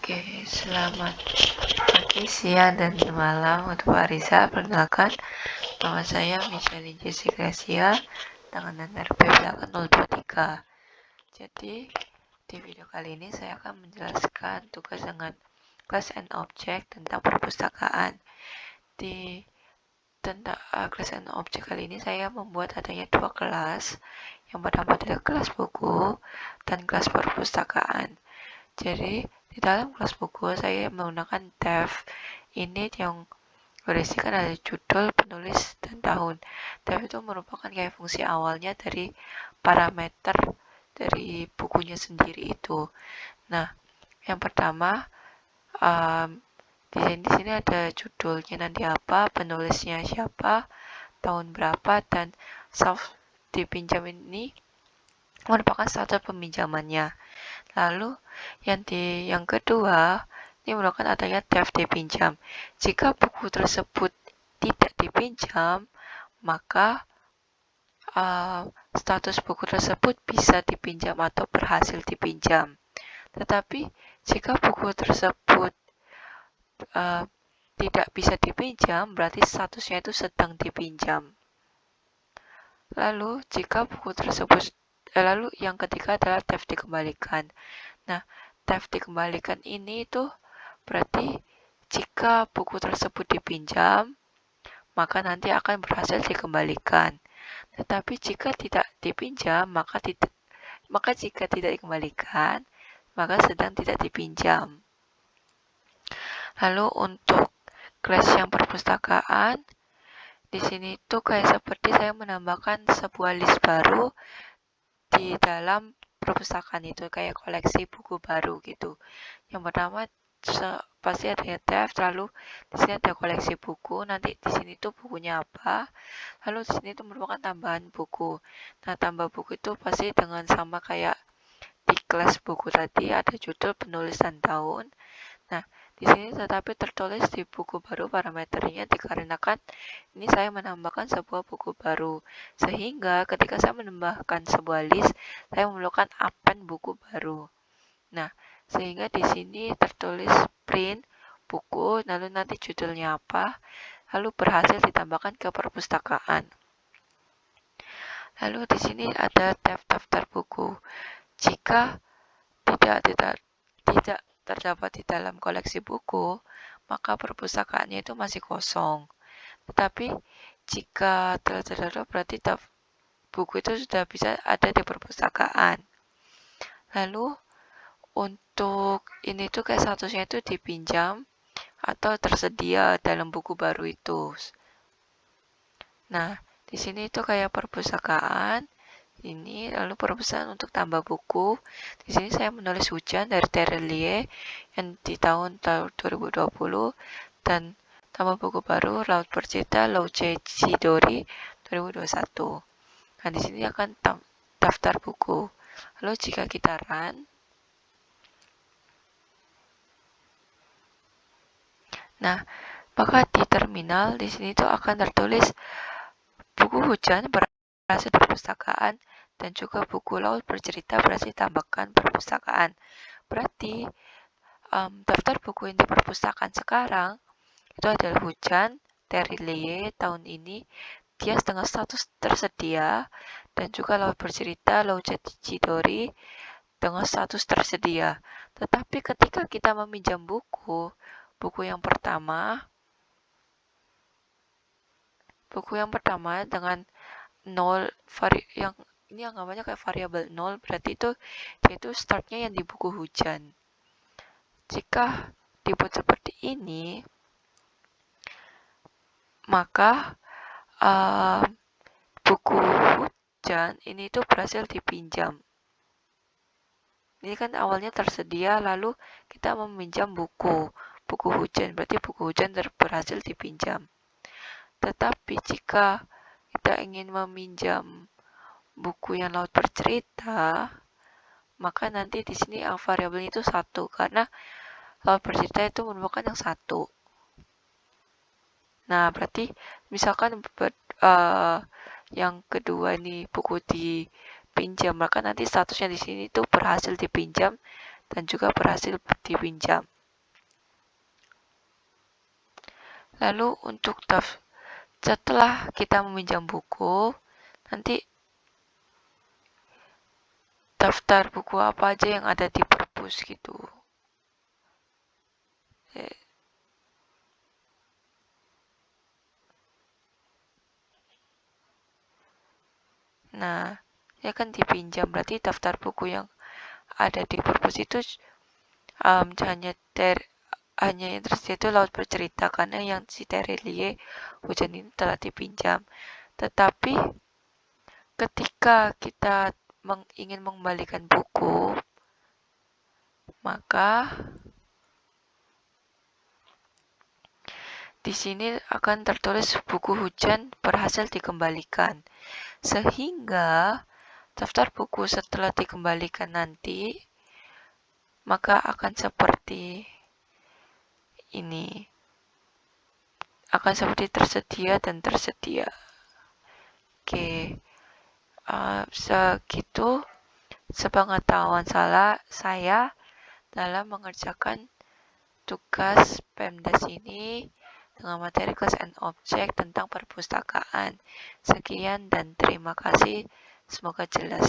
Oke, selamat pagi, siang, dan malam untuk Pak Riza. Perkenalkan, nama saya Michelle Jessica Gracia dengan NRP belakang 023. Jadi, di video kali ini saya akan menjelaskan tugas dengan class and object tentang perpustakaan. Di class and object kali ini saya membuat adanya dua kelas. Yang pertama adalah kelas buku dan kelas perpustakaan. Jadi di dalam kelas buku saya menggunakan tab ini yang berisikan ada judul, penulis, dan tahun. Tab itu merupakan kayak fungsi awalnya dari parameter dari bukunya sendiri itu. Nah, yang pertama di sini ada judulnya nanti apa, penulisnya siapa, tahun berapa, dan self dipinjam ini merupakan status peminjamannya. Lalu yang kedua, ini merupakan adanya theft dipinjam. Jika buku tersebut tidak dipinjam, maka status buku tersebut bisa dipinjam atau berhasil dipinjam. Tetapi jika buku tersebut tidak bisa dipinjam, berarti statusnya itu sedang dipinjam. Lalu yang ketiga adalah theft dikembalikan. Nah, theft dikembalikan ini itu berarti jika buku tersebut dipinjam, maka nanti akan berhasil dikembalikan. Tetapi jika tidak dipinjam, maka jika tidak dikembalikan, maka sedang tidak dipinjam. Lalu untuk kelas yang perpustakaan, di sini tuh kayak seperti saya menambahkan sebuah list baru di dalam perpustakaan itu, kayak koleksi buku baru gitu. Yang pertama pasti ada tab, lalu di sini ada koleksi buku, nanti di sini tuh bukunya apa, lalu di sini tuh merupakan tambahan buku. Nah, tambah buku itu pasti dengan sama kayak di kelas buku tadi, ada judul, penulis, dan tahun. Nah, di sini tetapi tertulis di buku baru parameternya dikarenakan ini saya menambahkan sebuah buku baru. Sehingga ketika saya menambahkan sebuah list, saya memerlukan append buku baru. Nah, sehingga di sini tertulis print buku, lalu nanti judulnya apa, lalu berhasil ditambahkan ke perpustakaan. Lalu di sini ada tab daftar buku. Jika tidak terdapat di dalam koleksi buku, maka perpustakaannya itu masih kosong. Tetapi jika telah terdapat, berarti buku itu sudah bisa ada di perpustakaan. Lalu untuk ini tuh kayak statusnya itu dipinjam atau tersedia dalam buku baru itu. Nah, di sini itu kayak perpustakaan. Ini lalu perpustakaan untuk tambah buku. Di sini saya menulis Hujan dari Terelie yang di tahun 2020 dan tambah buku baru Laut Bercerita Louce Chidori 2021. Nah, di sini akan daftar buku. Lalu jika kita run, nah, maka di terminal di sini tuh akan tertulis buku Hujan berhasil perpustakaan dan juga buku Laut Bercerita berhasil tambahkan perpustakaan. Berarti daftar buku yang di perpustakaan sekarang itu adalah Hujan Terelie tahun ini, dia dengan status tersedia, dan juga Laut Bercerita Louce Chidori dengan status tersedia. Tetapi ketika kita meminjam buku yang pertama dengan 0 yang ini anggapannya kayak variabel 0, berarti itu yaitu startnya yang di buku Hujan. Jika dibuat seperti ini, maka buku Hujan ini tuh berhasil dipinjam. Ini kan awalnya tersedia, lalu kita meminjam buku Hujan, berarti buku Hujan berhasil dipinjam. Tetapi jika kita ingin meminjam buku yang Laut Bercerita, maka nanti di sini variabelnya itu 1, karena Laut Bercerita itu merupakan yang 1. Nah, berarti misalkan yang kedua ini buku dipinjam, maka nanti statusnya di sini itu berhasil dipinjam dan juga berhasil dipinjam. Lalu untuk setelah kita meminjam buku, nanti daftar buku apa aja yang ada di perpus gitu. Nah, ya kan dipinjam, berarti daftar buku yang ada di perpus itu hanya yang tersedia itu Laut Bercerita, karena yang si Terelie Hujan ini telah dipinjam. Tetapi ketika kita ingin mengembalikan buku, maka di sini akan tertulis buku hujan berhasil dikembalikan. Sehingga daftar buku setelah dikembalikan nanti maka akan seperti ini. Akan seperti tersedia dan tersedia. Oke. Segitu sepengetahuan saya dalam mengerjakan tugas Pemdas ini dengan materi class and object tentang perpustakaan. Sekian dan terima kasih. Semoga jelas.